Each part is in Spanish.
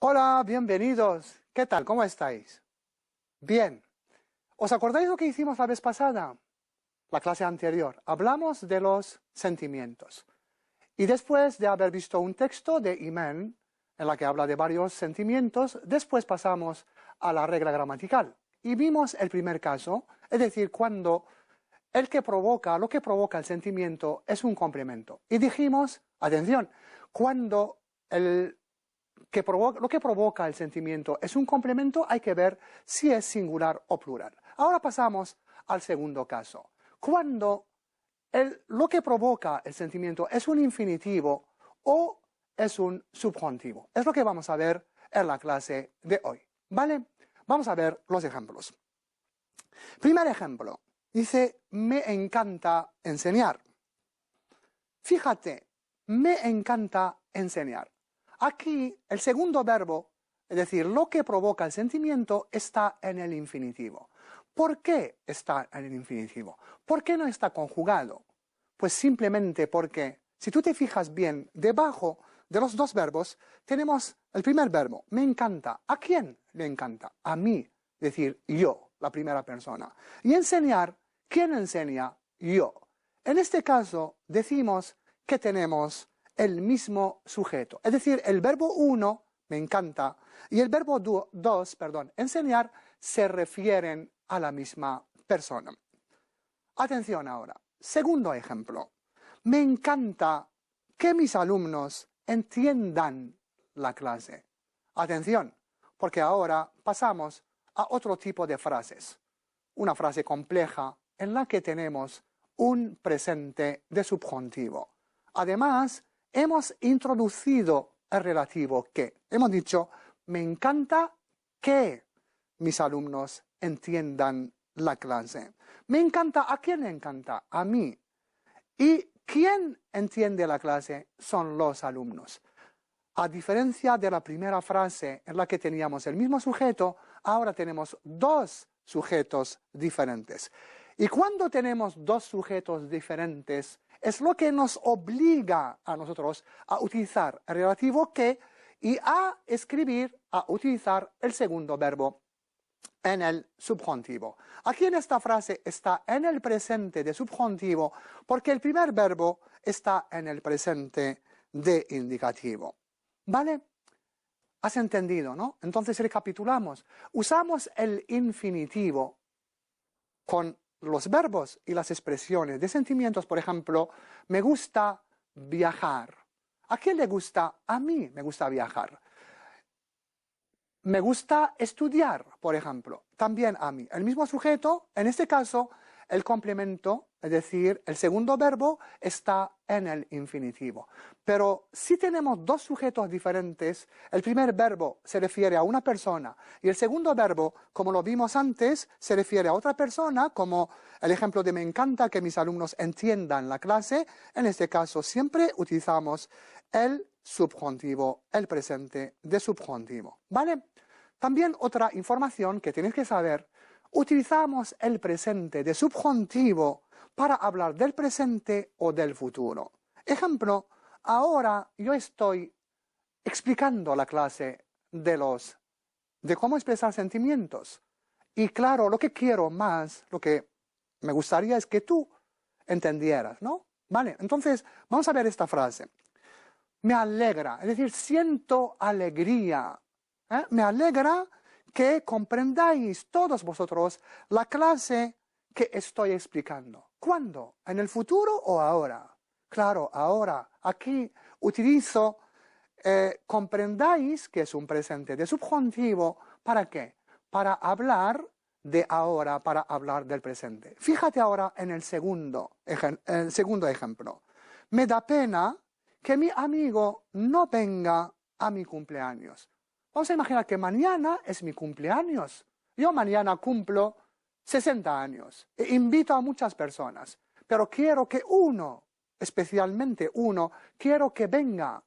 Hola, bienvenidos. ¿Qué tal? ¿Cómo estáis? Bien. ¿Os acordáis lo que hicimos la vez pasada? La clase anterior. Hablamos de los sentimientos. Y después de haber visto un texto de Iman, en la que habla de varios sentimientos, después pasamos a la regla gramatical. Y vimos el primer caso, es decir, cuando lo que provoca el sentimiento es un complemento. Y dijimos, atención, cuando lo que provoca el sentimiento es un complemento, hay que ver si es singular o plural. Ahora pasamos al segundo caso. Cuando lo que provoca el sentimiento es un infinitivo o es un subjuntivo. Es lo que vamos a ver en la clase de hoy. ¿Vale? Vamos a ver los ejemplos. Primer ejemplo. Dice, me encanta enseñar. Fíjate, me encanta enseñar. Aquí el segundo verbo, es decir, lo que provoca el sentimiento, está en el infinitivo. ¿Por qué está en el infinitivo? ¿Por qué no está conjugado? Pues simplemente porque, si tú te fijas bien, debajo de los dos verbos tenemos el primer verbo, me encanta. ¿A quién le encanta? A mí, es decir, yo, la primera persona. Y enseñar, ¿quién enseña? Yo. En este caso decimos que tenemos el mismo sujeto. Es decir, el verbo 1, me encanta, y el verbo 2, enseñar, se refieren a la misma persona. Atención ahora. Segundo ejemplo. Me encanta que mis alumnos entiendan la clase. Atención, porque ahora pasamos a otro tipo de frases. Una frase compleja en la que tenemos un presente de subjuntivo. Además, hemos introducido el relativo que. Hemos dicho, me encanta que mis alumnos entiendan la clase. Me encanta, ¿a quién le encanta? A mí. ¿Y quién entiende la clase? Son los alumnos. A diferencia de la primera frase en la que teníamos el mismo sujeto, ahora tenemos dos sujetos diferentes. Y cuando tenemos dos sujetos diferentes, es lo que nos obliga a nosotros a utilizar el relativo que y a utilizar el segundo verbo en el subjuntivo. Aquí en esta frase está en el presente de subjuntivo porque el primer verbo está en el presente de indicativo. ¿Vale? ¿Has entendido, no? Entonces recapitulamos. Usamos el infinitivo con los verbos y las expresiones de sentimientos. Por ejemplo, me gusta viajar. ¿A quién le gusta? A mí me gusta viajar. Me gusta estudiar, por ejemplo. También a mí. El mismo sujeto, en este caso, el complemento, es decir, el segundo verbo, está en el infinitivo. Pero si tenemos dos sujetos diferentes, el primer verbo se refiere a una persona y el segundo verbo, como lo vimos antes, se refiere a otra persona, como el ejemplo de me encanta que mis alumnos entiendan la clase. En este caso siempre utilizamos el subjuntivo, el presente de subjuntivo. ¿Vale? También otra información que tienes que saber, utilizamos el presente de subjuntivo para hablar del presente o del futuro. Ejemplo, ahora yo estoy explicando la clase de cómo expresar sentimientos. Y claro, lo que quiero más, lo que me gustaría es que tú entendieras, ¿no? Vale, entonces vamos a ver esta frase. Me alegra, es decir, siento alegría. Me alegra que comprendáis todos vosotros la clase que estoy explicando. ¿Cuándo? ¿En el futuro o ahora? Claro, ahora. Aquí utilizo comprendáis, que es un presente de subjuntivo. ¿Para qué? Para hablar de ahora, para hablar del presente. Fíjate ahora en el segundo ejemplo. Me da pena que mi amigo no venga a mi cumpleaños. Vamos a imaginar que mañana es mi cumpleaños. Yo mañana cumplo 60 años. E invito a muchas personas. Pero quiero que uno, especialmente uno, quiero que venga.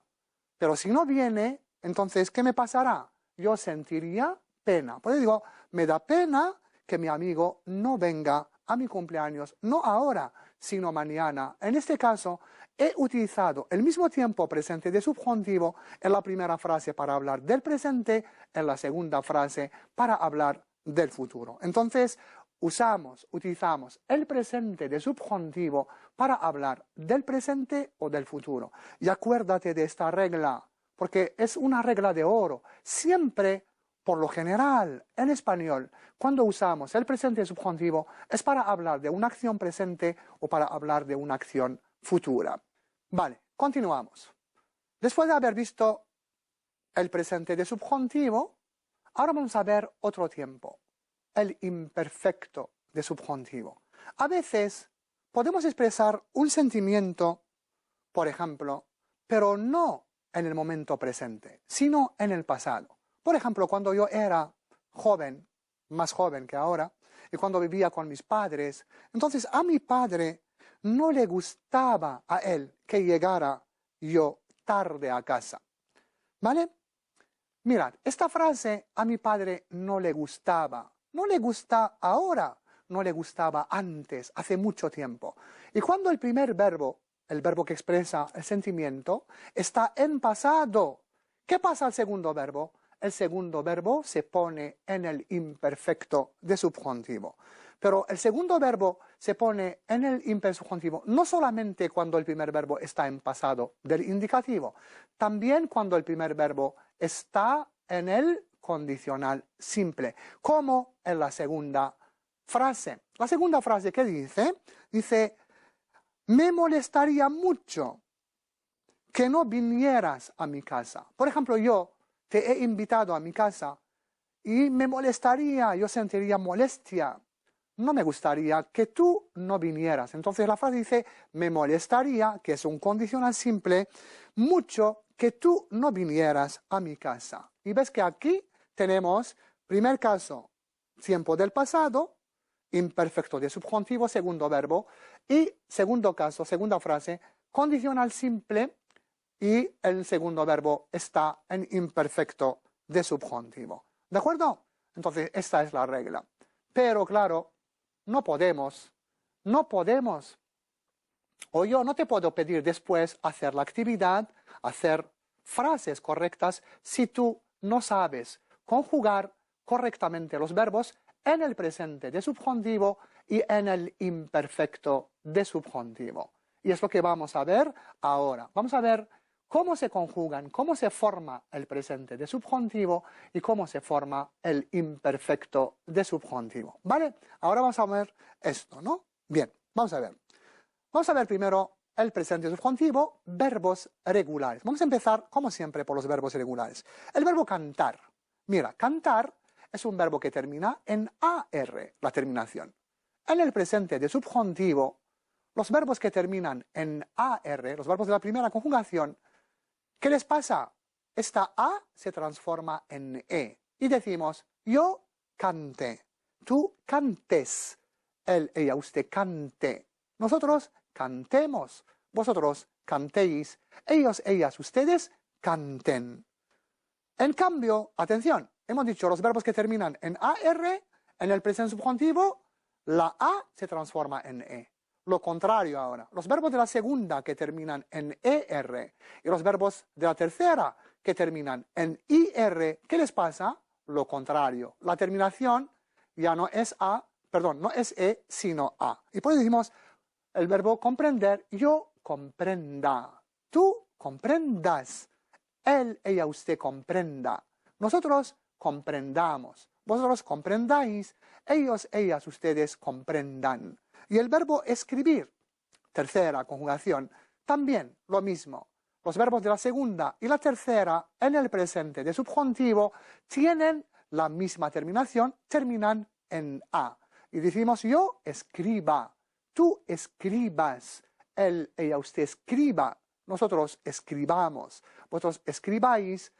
Pero si no viene, entonces, ¿qué me pasará? Yo sentiría pena. Por eso digo, me da pena que mi amigo no venga a mi cumpleaños, no ahora, sino mañana. En este caso, he utilizado el mismo tiempo presente de subjuntivo en la primera frase para hablar del presente, en la segunda frase para hablar del futuro. Entonces, utilizamos el presente de subjuntivo para hablar del presente o del futuro. Y acuérdate de esta regla, porque es una regla de oro. Siempre, por lo general, en español, cuando usamos el presente subjuntivo, es para hablar de una acción presente o para hablar de una acción futura. Vale, continuamos. Después de haber visto el presente de subjuntivo, ahora vamos a ver otro tiempo, el imperfecto de subjuntivo. A veces podemos expresar un sentimiento, por ejemplo, pero no en el momento presente, sino en el pasado. Por ejemplo, cuando yo era joven, más joven que ahora, y cuando vivía con mis padres, entonces a mi padre no le gustaba a él que llegara yo tarde a casa. ¿Vale? Mirad, esta frase a mi padre no le gustaba. No le gusta ahora, no le gustaba antes, hace mucho tiempo. Y cuando el primer verbo, el verbo que expresa el sentimiento, está en pasado, ¿qué pasa al segundo verbo? El segundo verbo se pone en el imperfecto de subjuntivo. Pero el segundo verbo se pone en el imperfecto subjuntivo no solamente cuando el primer verbo está en pasado del indicativo, también cuando el primer verbo está en el condicional simple, como en la segunda frase. La segunda frase, ¿qué dice? Dice, me molestaría mucho que no vinieras a mi casa. Por ejemplo, yo te he invitado a mi casa y me molestaría, yo sentiría molestia. No me gustaría que tú no vinieras. Entonces la frase dice, me molestaría, que es un condicional simple, mucho que tú no vinieras a mi casa. Y ves que aquí tenemos, primer caso, tiempo del pasado, imperfecto de subjuntivo, segundo verbo, y segundo caso, segunda frase, condicional simple, y el segundo verbo está en imperfecto de subjuntivo. ¿De acuerdo? Entonces esta es la regla. Pero claro, no podemos, o yo no te puedo pedir después hacer la actividad, hacer frases correctas, si tú no sabes conjugar correctamente los verbos en el presente de subjuntivo y en el imperfecto de subjuntivo. Y es lo que vamos a ver ahora. Vamos a ver cómo se conjugan, cómo se forma el presente de subjuntivo y cómo se forma el imperfecto de subjuntivo. ¿Vale? Ahora vamos a ver esto, ¿no? Bien, vamos a ver. Vamos a ver primero el presente subjuntivo, verbos regulares. Vamos a empezar, como siempre, por los verbos regulares. El verbo cantar. Mira, cantar es un verbo que termina en AR, la terminación. En el presente de subjuntivo, los verbos que terminan en AR, los verbos de la primera conjugación, ¿qué les pasa? Esta A se transforma en E. Y decimos, yo cante, tú cantes, él, ella, usted cante. Nosotros cantemos, vosotros cantéis, ellos, ellas, ustedes canten. En cambio, atención, hemos dicho los verbos que terminan en AR, en el presente subjuntivo, la A se transforma en E. Lo contrario ahora, los verbos de la segunda que terminan en ER y los verbos de la tercera que terminan en IR, ¿qué les pasa? Lo contrario, la terminación ya no es A, perdón, no es E, sino A. Y por eso decimos el verbo comprender, yo comprenda, tú comprendas, él, ella, usted comprenda, nosotros comprendamos, vosotros comprendáis, ellos, ellas, ustedes comprendan. Y el verbo escribir, tercera conjugación, también lo mismo. Los verbos de la segunda y la tercera en el presente de subjuntivo tienen la misma terminación, terminan en A. Y decimos yo escriba, tú escribas, él, ella, usted escriba, nosotros escribamos, vosotros escribáis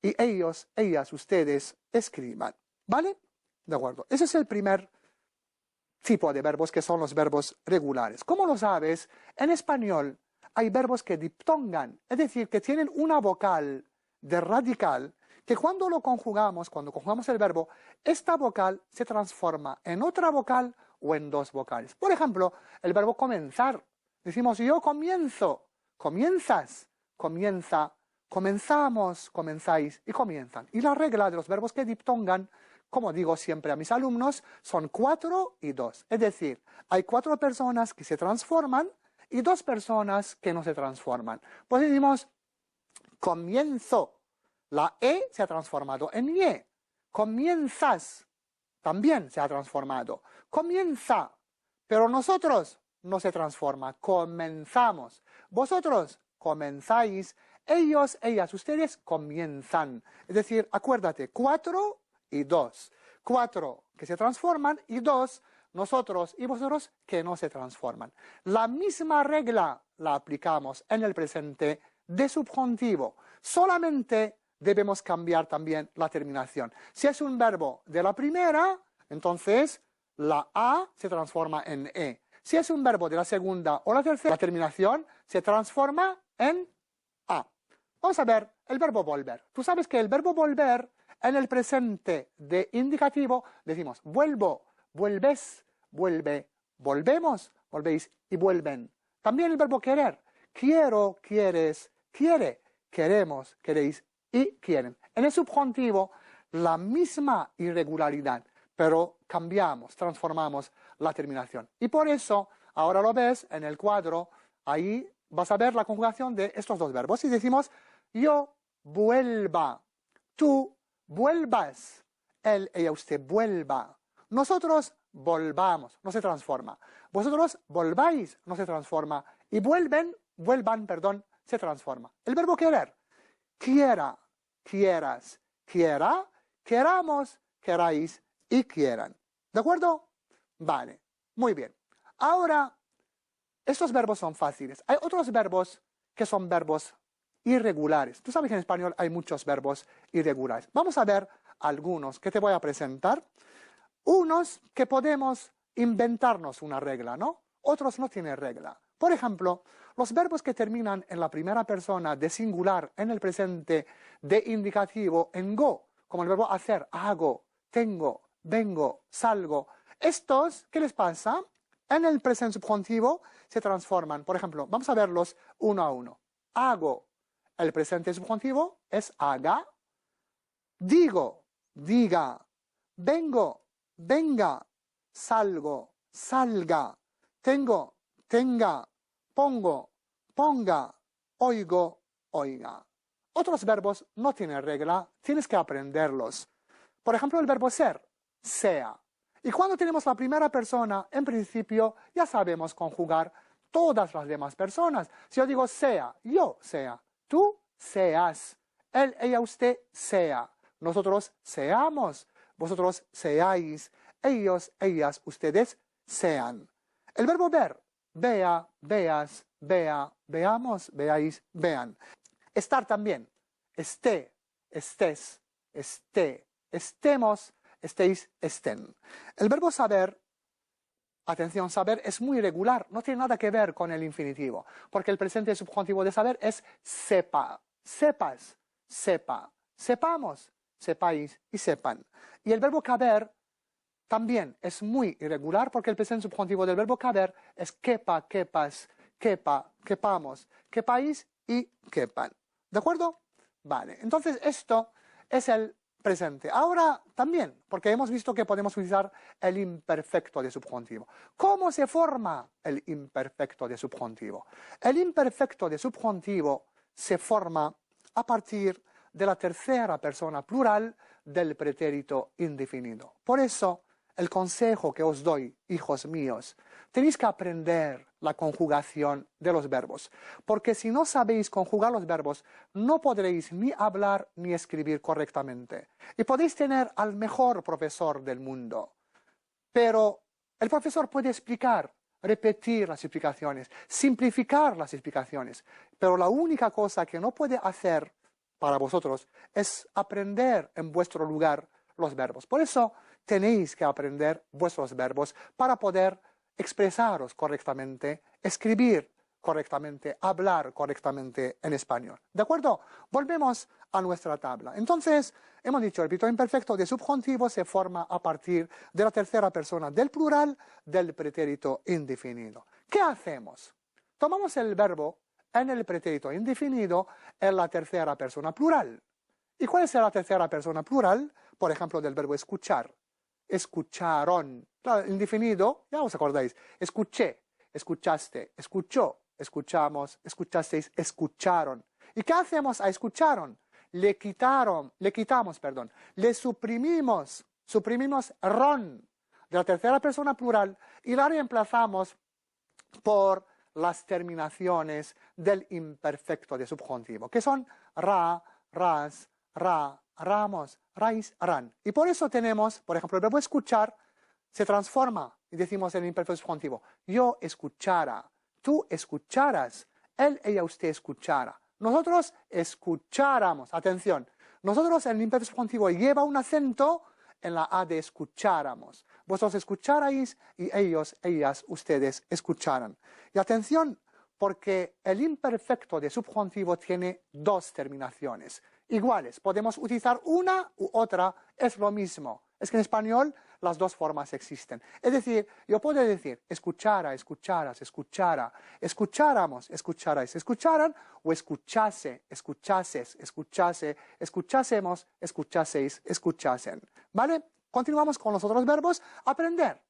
y ellos, ellas, ustedes escriban. ¿Vale? De acuerdo. Ese es el primer tipo de verbos que son los verbos regulares. ¿Cómo lo sabes? En español hay verbos que diptongan, es decir, que tienen una vocal de radical que cuando lo conjugamos, cuando conjugamos el verbo, esta vocal se transforma en otra vocal o en dos vocales. Por ejemplo, el verbo comenzar. Decimos yo comienzo, comienzas, comienza, comenzamos, comenzáis y comienzan. Y la regla de los verbos que diptongan, como digo siempre a mis alumnos, son 4 y 2. Es decir, hay 4 personas que se transforman y 2 personas que no se transforman. Pues decimos comienzo. La E se ha transformado en Y. Comienzas. También se ha transformado. Comienza. Pero nosotros no se transforma. Comenzamos. Vosotros comenzáis. Ellos, ellas, ustedes comienzan. Es decir, acuérdate, 4 y 2. 4 que se transforman y 2 nosotros y vosotros que no se transforman. La misma regla la aplicamos en el presente de subjuntivo. Solamente debemos cambiar también la terminación. Si es un verbo de la primera, entonces la A se transforma en E. Si es un verbo de la segunda o la tercera, la terminación se transforma en A. Vamos a ver el verbo volver. Tú sabes que el verbo volver en el presente de indicativo decimos vuelvo, vuelves, vuelve, volvemos, volvéis y vuelven. También el verbo querer. Quiero, quieres, quiere, queremos, queréis y quieren. En el subjuntivo la misma irregularidad, pero cambiamos, transformamos la terminación. Y por eso, ahora lo ves en el cuadro, ahí vas a ver la conjugación de estos 2 verbos. Y decimos yo vuelva, tú vuelvas, él, ella, usted vuelva. Nosotros volvamos, no se transforma. Vosotros volváis, no se transforma. Y vuelvan, perdón, se transforma. El verbo querer. Quiera, quieras, quiera, queramos, queráis y quieran. ¿De acuerdo? Vale, muy bien. Ahora, estos verbos son fáciles. Hay otros verbos que son verbos irregulares. Tú sabes que en español hay muchos verbos irregulares. Vamos a ver algunos que te voy a presentar. Unos que podemos inventarnos una regla, ¿no? Otros no tienen regla. Por ejemplo, los verbos que terminan en la primera persona de singular en el presente de indicativo en go, como el verbo hacer, hago, tengo, vengo, salgo. Estos, ¿qué les pasa? En el presente subjuntivo se transforman. Por ejemplo, vamos a verlos uno a uno. Hago. El presente subjuntivo es haga. Digo, diga. Vengo, venga. Salgo, salga. Tengo, tenga. Pongo, ponga. Oigo, oiga. Otros verbos no tienen regla, tienes que aprenderlos. Por ejemplo, el verbo ser, sea. Y cuando tenemos la primera persona, en principio ya sabemos conjugar todas las demás personas. Si yo digo sea, yo sea, tú seas, él, ella, usted sea, nosotros seamos, vosotros seáis, ellos, ellas, ustedes sean. El verbo ver, vea, veas, vea, veamos, veáis, vean. Estar también, esté, estés, esté, estemos, estéis, estén. El verbo saber, atención, saber es muy irregular, no tiene nada que ver con el infinitivo, porque el presente subjuntivo de saber es sepa, sepas, sepa, sepamos, sepáis y sepan. Y el verbo caber también es muy irregular, porque el presente subjuntivo del verbo caber es quepa, quepas, quepa, quepamos, quepáis y quepan. ¿De acuerdo? Vale, entonces esto es el presente. Ahora también, porque hemos visto que podemos utilizar el imperfecto de subjuntivo. ¿Cómo se forma el imperfecto de subjuntivo? El imperfecto de subjuntivo se forma a partir de la tercera persona plural del pretérito indefinido. Por eso, el consejo que os doy, hijos míos, tenéis que aprender la conjugación de los verbos, porque si no sabéis conjugar los verbos, no podréis ni hablar ni escribir correctamente. Y podéis tener al mejor profesor del mundo, pero el profesor puede explicar, repetir las explicaciones, simplificar las explicaciones, pero la única cosa que no puede hacer para vosotros es aprender en vuestro lugar los verbos. Por eso tenéis que aprender vuestros verbos para poder expresaros correctamente, escribir correctamente, hablar correctamente en español. ¿De acuerdo? Volvemos a nuestra tabla. Entonces, hemos dicho, el pretérito imperfecto de subjuntivo se forma a partir de la tercera persona del plural del pretérito indefinido. ¿Qué hacemos? tomamos el verbo en el pretérito indefinido en la tercera persona plural. ¿Y cuál es la tercera persona plural? Por ejemplo, del verbo escuchar. Escucharon. Claro, el indefinido, ya os acordáis. Escuché, escuchaste, escuchó, escuchamos, escuchasteis, escucharon. ¿Y qué hacemos a escucharon? Le quitamos, le suprimimos ron de la tercera persona plural y la reemplazamos por las terminaciones del imperfecto de subjuntivo, que son ra, ras, ra, ramos, rais, ran. Y por eso tenemos, por ejemplo, el verbo escuchar se transforma y decimos en el imperfecto subjuntivo, yo escuchara, tú escucharas, él, ella, usted escuchara. Nosotros escucháramos, atención, nosotros en el imperfecto subjuntivo lleva un acento en la A de escucháramos. Vosotros escucharais y ellos, ellas, ustedes escucharan. Y atención, porque el imperfecto de subjuntivo tiene dos terminaciones iguales. Podemos utilizar una u otra, es lo mismo. Es que en español las dos formas existen. Es decir, yo puedo decir escuchara, escucharas, escuchara, escucháramos, escucharais, escucharan, o escuchase, escuchases, escuchase, escuchásemos, escuchaseis, escuchasen. ¿Vale? Continuamos con los otros verbos. Aprender.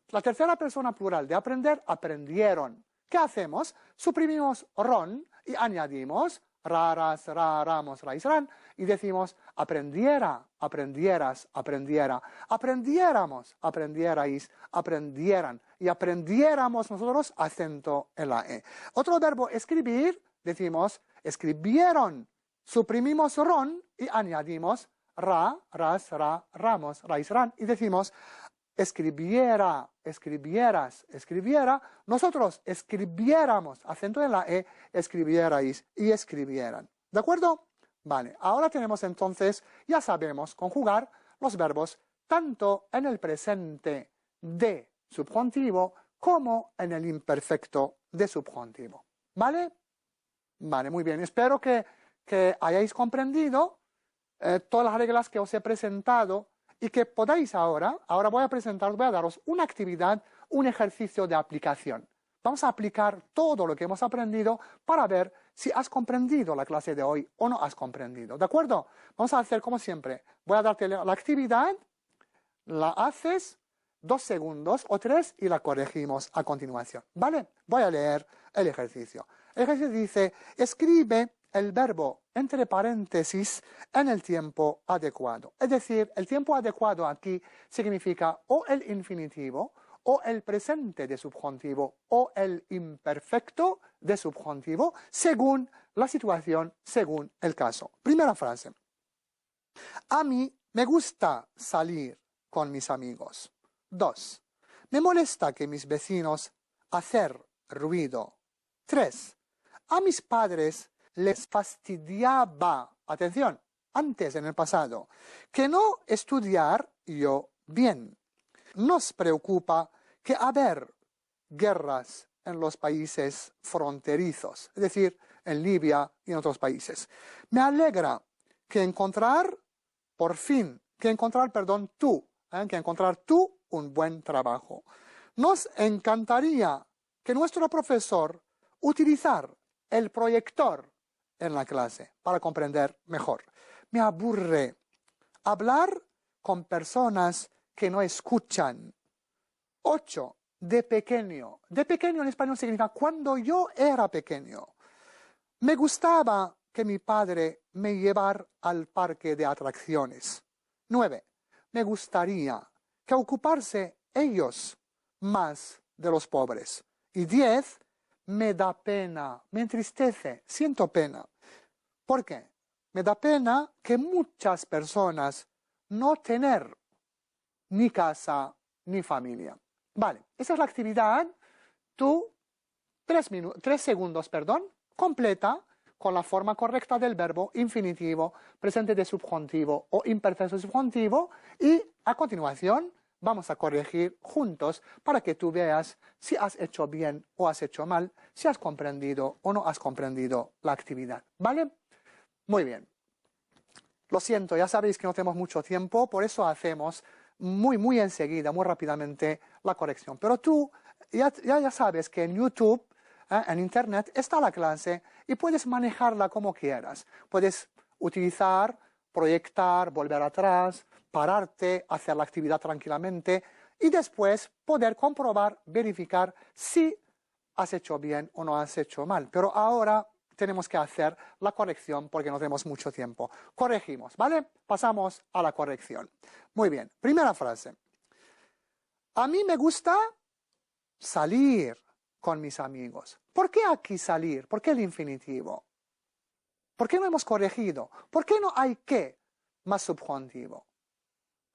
La tercera persona plural de aprender, aprendieron. ¿Qué hacemos? Suprimimos ron y añadimos raras, raramos, rais, ran, y decimos aprendiera, aprendieras, aprendiera, aprendiéramos, aprendierais, aprendieran, y aprendiéramos nosotros acento en la E. Otro verbo, escribir, decimos escribieron, suprimimos ron y añadimos ra, ras, ra, ramos, rais, ran, y decimos escribiera, escribieras, escribiera, nosotros escribiéramos, acento en la E, escribierais y escribieran. ¿De acuerdo? Vale, ahora tenemos entonces, ya sabemos conjugar los verbos tanto en el presente de subjuntivo como en el imperfecto de subjuntivo. ¿Vale? Vale, muy bien. Espero que hayáis comprendido todas las reglas que os he presentado y que podáis ahora voy a daros una actividad, un ejercicio de aplicación. Vamos a aplicar todo lo que hemos aprendido para ver si has comprendido la clase de hoy o no has comprendido. ¿De acuerdo? Vamos a hacer como siempre. Voy a darte la actividad, la haces 2 segundos o 3 y la corregimos a continuación. ¿Vale? Voy a leer el ejercicio. El ejercicio dice, escribe el verbo entre paréntesis en el tiempo adecuado. Es decir, el tiempo adecuado aquí significa o el infinitivo, o el presente de subjuntivo, o el imperfecto de subjuntivo, según la situación, según el caso. Primera frase. A mí me gusta salir con mis amigos. 2. Me molesta que mis vecinos hacer ruido. 3. A mis padres les fastidiaba, atención, antes en el pasado, que no estudiar yo bien. Nos preocupa que haber guerras en los países fronterizos, es decir, en Libia y en otros países. Me alegra que encontrar tú un buen trabajo. Nos encantaría que nuestro profesor utilizar el proyector en la clase para comprender mejor. Me aburre hablar con personas que no escuchan. 8. De pequeño. De pequeño en español significa cuando yo era pequeño. Me gustaba que mi padre me llevara al parque de atracciones. 9. Me gustaría que ocuparse ellos más de los pobres. Y 10. Me da pena, me entristece, siento pena. ¿Por qué? Me da pena que muchas personas no tener ni casa ni familia. Vale, esa es la actividad. Tú, 3 segundos, completa con la forma correcta del verbo infinitivo, presente de subjuntivo o imperfecto subjuntivo, y a continuación vamos a corregir juntos para que tú veas si has hecho bien o has hecho mal, si has comprendido o no has comprendido la actividad. ¿Vale? Muy bien. Lo siento, ya sabéis que no tenemos mucho tiempo, por eso hacemos muy enseguida, muy rápidamente la corrección. Pero tú ya sabes que en YouTube en Internet está la clase y puedes manejarla como quieras. Puedes utilizar, proyectar, volver atrás, pararte, hacer la actividad tranquilamente y después poder comprobar, verificar si has hecho bien o no has hecho mal. Pero ahora tenemos que hacer la corrección porque no tenemos mucho tiempo. Corregimos, ¿vale? Pasamos a la corrección. Muy bien, primera frase. A mí me gusta salir con mis amigos. ¿Por qué aquí salir? ¿Por qué el infinitivo? ¿Por qué no hemos corregido? ¿Por qué no hay que más subjuntivo?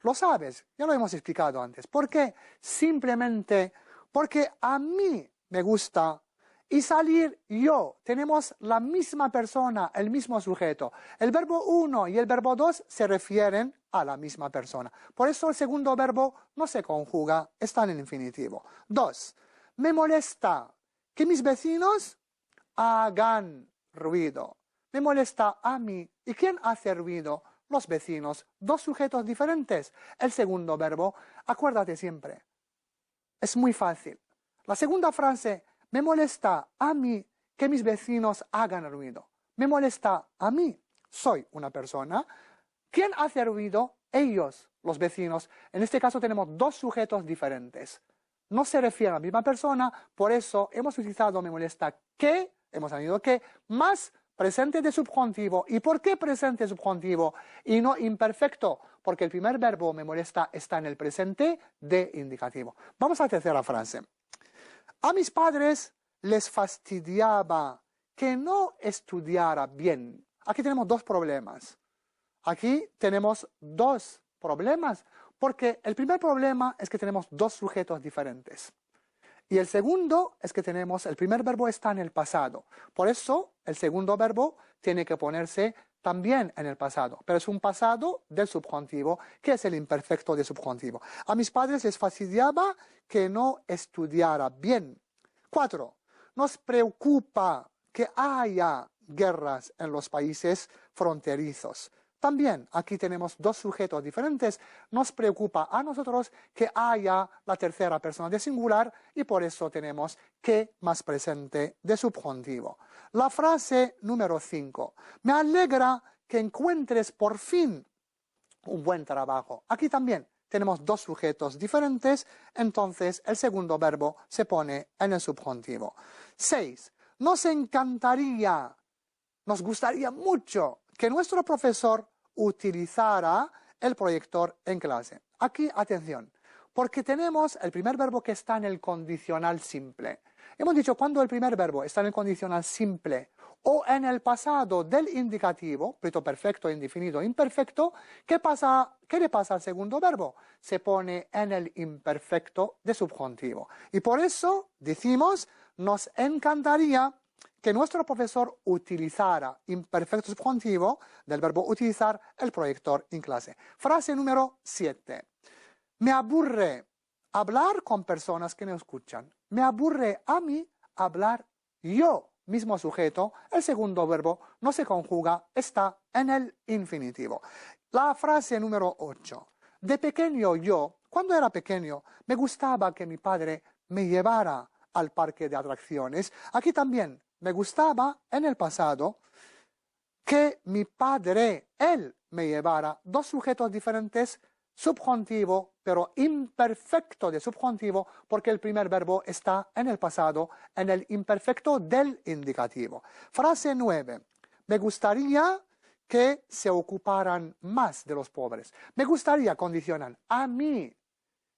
Lo sabes, ya lo hemos explicado antes. ¿Por qué? Simplemente porque a mí me gusta y salir yo. Tenemos la misma persona, el mismo sujeto. El verbo 1 y el verbo 2 se refieren a la misma persona. Por eso el segundo verbo no se conjuga, está en el infinitivo. 2. Me molesta que mis vecinos hagan ruido. Me molesta a mí. ¿Y quién hace ruido? Los vecinos. Dos sujetos diferentes. El segundo verbo, acuérdate siempre. Es muy fácil. La segunda frase, me molesta a mí que mis vecinos hagan ruido. Me molesta a mí. Soy una persona. ¿Quién hace ruido? Ellos, los vecinos. En este caso tenemos dos sujetos diferentes. No se refiere a la misma persona, por eso hemos utilizado me molesta que, hemos añadido que, más presente de subjuntivo. ¿Y por qué presente subjuntivo y no imperfecto? Porque el primer verbo me molesta está en el presente de indicativo. Vamos a la tercera frase. A mis padres les fastidiaba que no estudiara bien. Aquí tenemos dos problemas. Aquí tenemos dos problemas, porque el primer problema es que tenemos dos sujetos diferentes. Y el segundo es que tenemos, el primer verbo está en el pasado. Por eso, el segundo verbo tiene que ponerse también en el pasado. Pero es un pasado del subjuntivo, que es el imperfecto de subjuntivo. A mis padres les fastidiaba que no estudiara bien. 4. Nos preocupa que haya guerras en los países fronterizos. También aquí tenemos dos sujetos diferentes. Nos preocupa a nosotros que haya la tercera persona de singular y por eso tenemos que más presente de subjuntivo. La frase número 5. Me alegra que encuentres por fin un buen trabajo. Aquí también tenemos dos sujetos diferentes, entonces el segundo verbo se pone en el subjuntivo. 6. Nos encantaría, nos gustaría mucho que nuestro profesor utilizara el proyector en clase. Aquí, atención, porque tenemos el primer verbo que está en el condicional simple. Hemos dicho cuando el primer verbo está en el condicional simple o en el pasado del indicativo, pretérito perfecto, indefinido, imperfecto, ¿qué le pasa al segundo verbo? Se pone en el imperfecto de subjuntivo. Y por eso decimos, nos encantaría que nuestro profesor utilizara imperfecto subjuntivo del verbo utilizar el proyector en clase. Frase número 7. Me aburre hablar con personas que no escuchan. Me aburre a mí hablar yo, mismo sujeto. El segundo verbo no se conjuga, está en el infinitivo. La frase número 8. De pequeño yo, cuando era pequeño, me gustaba que mi padre me llevara al parque de atracciones. Aquí también me gustaba en el pasado que mi padre, él, me llevara. Dos sujetos diferentes, subjuntivo, pero imperfecto de subjuntivo, porque el primer verbo está en el pasado, en el imperfecto del indicativo. Frase 9. Me gustaría que se ocuparan más de los pobres. Me gustaría, condicionan, a mí,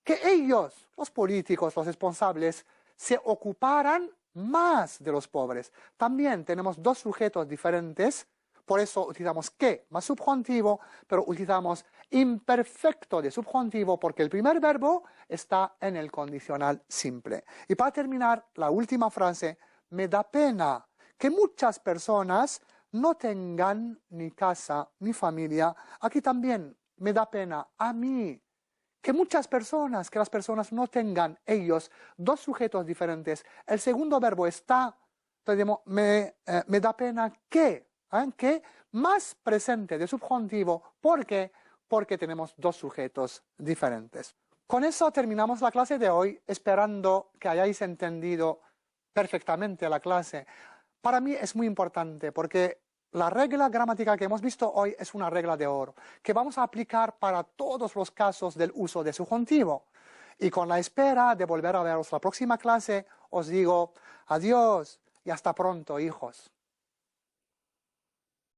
que ellos, los políticos, los responsables, se ocuparan más de los pobres. También tenemos dos sujetos diferentes, por eso utilizamos que más subjuntivo, pero utilizamos imperfecto de subjuntivo porque el primer verbo está en el condicional simple. Y para terminar, la última frase, me da pena que muchas personas no tengan ni casa ni familia. Aquí también me da pena a mí que muchas personas, que las personas no tengan ellos dos sujetos diferentes. El segundo verbo está, me da pena que más presente de subjuntivo. ¿Por qué? Porque tenemos dos sujetos diferentes. Con eso terminamos la clase de hoy, esperando que hayáis entendido perfectamente la clase. Para mí es muy importante porque la regla gramática que hemos visto hoy es una regla de oro que vamos a aplicar para todos los casos del uso de subjuntivo. Y con la espera de volver a veros la próxima clase, os digo adiós y hasta pronto, hijos.